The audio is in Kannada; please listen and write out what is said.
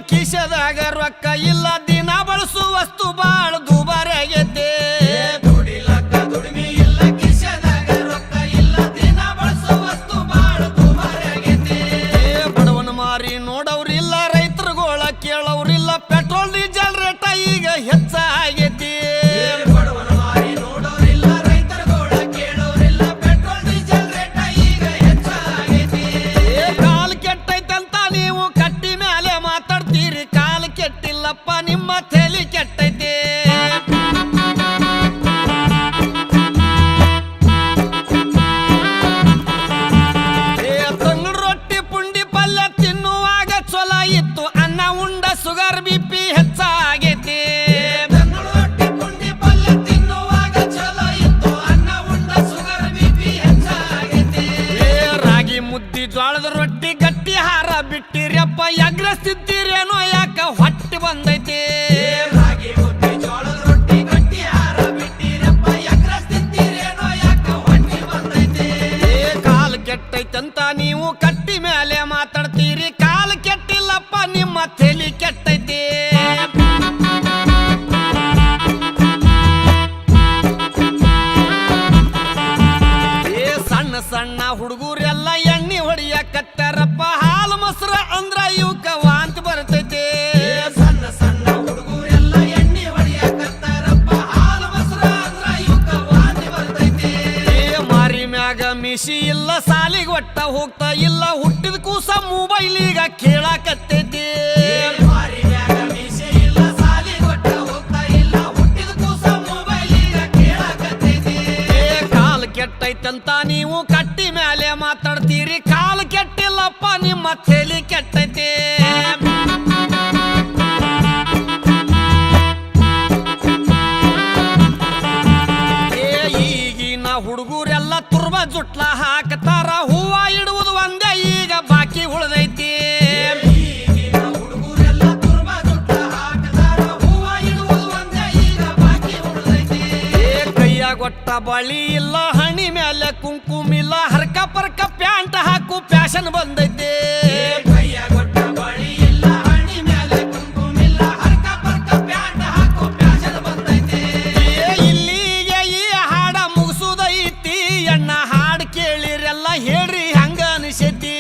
ಕಿಶದಾಗ ರೊಕ್ಕ ಇಲ್ಲ ದಿನ ಬಳಸು ವಸ್ತು ಬಾಳ ದುಬಾರಾಗೈತೆ ದುಡಿಲಕ್ಕ ದುಡಿಮೆ ಇಲ್ಲ ಕಿಶದಾಗ ರೊಕ್ಕ ಇಲ್ಲ ದಿನ ಬಳಸು ವಸ್ತು ಬಾಳ ದುಬಾರಾಗೈತೆ ಬಡವನ ಮಾರಿ ನೋಡವ್ರಿಲ್ಲ ರೈತರುಗಳ ಕೇಳವ್ರಿಲ್ಲ ಪೆಟ್ರೋಲ್ ಡೀಸೆಲ್ ರೇಟ ಈಗ ಹೆಚ್ಚಾಗೈತಿ ಬಡವನ ಮಾರಿ ನೋಡವ್ರಿಲ್ಲ ರೈತರುಗಳ ಕೇಳವ್ರಿಲ್ಲ ಪೆಟ್ರೋಲ್ ಡೀಸೆಲ್ ರೇಟ ಈಗ ಹೆಚ್ಚಾಗೈತಿ ಕಾಲ್ ಕೆಟ್ಟೈತಂತ ನೀವು ಕಟ್ಟಿ ಮೇಲೆ ಮಾತಾಡ್ತೀರಿ ಕಾಲ್ ಕೆಟ್ಟಿಲ್ಲಪ್ಪ ನಿಮ್ಮ ತಲೆ ಕೆಟ್ಟೈತೆ ತಂಗಡ ರೊಟ್ಟಿ ಪುಂಡಿ ಪಲ್ಯ ತಿನ್ನುವಾಗ ಚೊಲ ಇತ್ತು ಅನ್ನ ಉಂಡ ಸುಗರ್ ಬಿಪಿ ಹೆಚ್ಚಾಗೈತಿ ತಂಗಡ ರೊಟ್ಟಿ ಪುಂಡಿ ಪಲ್ಯ ತಿನ್ನುವಾಗ ಚೊಲ ಇತ್ತು ಅನ್ನ ಉಂಡ ಸುಗರ್ ಬಿಪಿ ಹೆಚ್ಚಾಗೈತಿ ರಾಗಿ ಮುದ್ದಿ ಜೋಳದ ರೊಟ್ಟಿ ಗಟ್ಟಿ ಹಾರ ಬಿಟ್ಟಿರಪ್ಪ ಎಗ್ರಸ್ತಿದ್ದೀರೇನೋ ಯಾಕ ಹೊಟ್ಟೆ ಬಂದೈತಿ ರಾಗಿ ಮುದ್ದಿ ಜೋಳದ ರೊಟ್ಟಿ ಗಟ್ಟಿ ಹಾರ ಬಿಟ್ಟಿರಪ್ಪ ಎಗ್ರಸ್ತಿದ್ದೀರೇನೋ ಯಾಕ ಹೊಟ್ಟೆ ಬಂದೈತಿ ಕಾಲ್ ಕೆಟ್ಟೈತಂತ ನೀವು ಕಟ್ಟಿ ಮೇಲೆ ಮಾತಾಡ್ತೀರಿ ಕಾಲ್ ಕೆಟ್ಟಿಲ್ಲಪ್ಪ ನಿಮ್ಮ ತಲೆ ಕೆಟ್ಟೈತಿ ಸಣ್ಣ ಸಣ್ಣ ಹುಡುಗರೆಲ್ಲ ಎಣ್ಣೆ ಹೊಡಿಯಕತ್ತಾರಪ್ಪ ಹಾಲು ಮೊಸರ ಅಂದ್ರ ಇವಕ್ಕ ವಾಂತಿ ಬರ್ತೈತಿ ಸಣ್ಣ ಸಣ್ಣ ಹುಡುಗರೆಲ್ಲ ಎಣ್ಣೆ ಹೊಡಿಯಕತ್ತಾರಪ್ಪ ಹಾಲು ಮೊಸರ ಅಂದ್ರ ಇವಕ್ಕ ವಾಂತಿ ಬರ್ತೈತಿ ಮಾರಿ ಮ್ಯಾಗ ಮಿಶಿ ಇಲ್ಲ ಸಾಲಿಗೆ ಒಟ್ಟ ಹೋಗ್ತಾ ಇಲ್ಲ ಹುಟ್ಟಿದ ಕೂಸ ಮೊಬೈಲ್ ಈಗ ಕೇಳಾಕತ್ತೈತಿ ಮಾರಿ ಮ್ಯಾಗ ಮಿಶಿ ಇಲ್ಲ ಸಾಲಿಗೆ ಒಟ್ಟ ಹೋಗ್ತಾ ಇಲ್ಲ ಹುಟ್ಟಿದ ಕೂಸ ಮೊಬೈಲ್ ಈಗ ಕೇಳಾಕತ್ತೈತಿ ಕಾಲ್ ಕೆಟ್ಟೈತಂತ ನೀವು ಕಟ್ಟಿ ಮೇಲೆ ಮಾತಾಡ್ತೀರಿ ಕಾಲ್ ಕೆಟ್ಟಿಲ್ಲಪ್ಪ ನಿಮ್ಮ ತಲೆ ಕೆಟ್ಟೈತಿ ಈಗಿನ ಹುಡುಗರೆಲ್ಲ ತುರ್ಬ ಜುಟ್ಲ ಹಾಕತಾರ ಹೂವ ಇಡುವುದು ಒಂದೇ ಈಗ ಬಾಕಿ ಉಳ್ದೈತಿ ಈಗಿನ ಹುಡುಗರೆಲ್ಲ ತುರ್ಬ ಜುಟ್ಲ ಹಾಕತಾರ ಹೂವ ಇಡುವುದು ಒಂದೇ ಈಗ ಬಾಕಿ ಉಳ್ದೈತಿ ಕೈಯಾಗೊಟ್ಟ ಬಳಿ ಇಲ್ಲ ಹಣಿ ಮೇಲೆ ಕುಂಕುಮ ಇಲ್ಲ ಹರ್ಕ ಪರ್ಕ ಪ್ಯಾಂಟ್ ಹಾಕು ಫ್ಯಾಷನ್ ಬಂದೈತಿ ಕೈಯಾಗೊಟ್ಟ ಬಳಿ ಇಲ್ಲ ಹಣಿ ಮೇಲೆ ಕುಂಕುಮ ಇಲ್ಲ ಹರ್ಕ ಪರ್ಕ ಪ್ಯಾಂಟ್ ಹಾಕು ಫ್ಯಾಷನ್ ಬಂದೈತಿ ಇಲ್ಲಿಗೆ ಈ ಹಾಡ ಮುಗಿಸುದೈತಿ ಅಣ್ಣ ಹಾಡು ಕೇಳಿರೆಲ್ಲ ಹೇಳ್ರಿ ಹಂಗ ಅನಿಸೈತಿ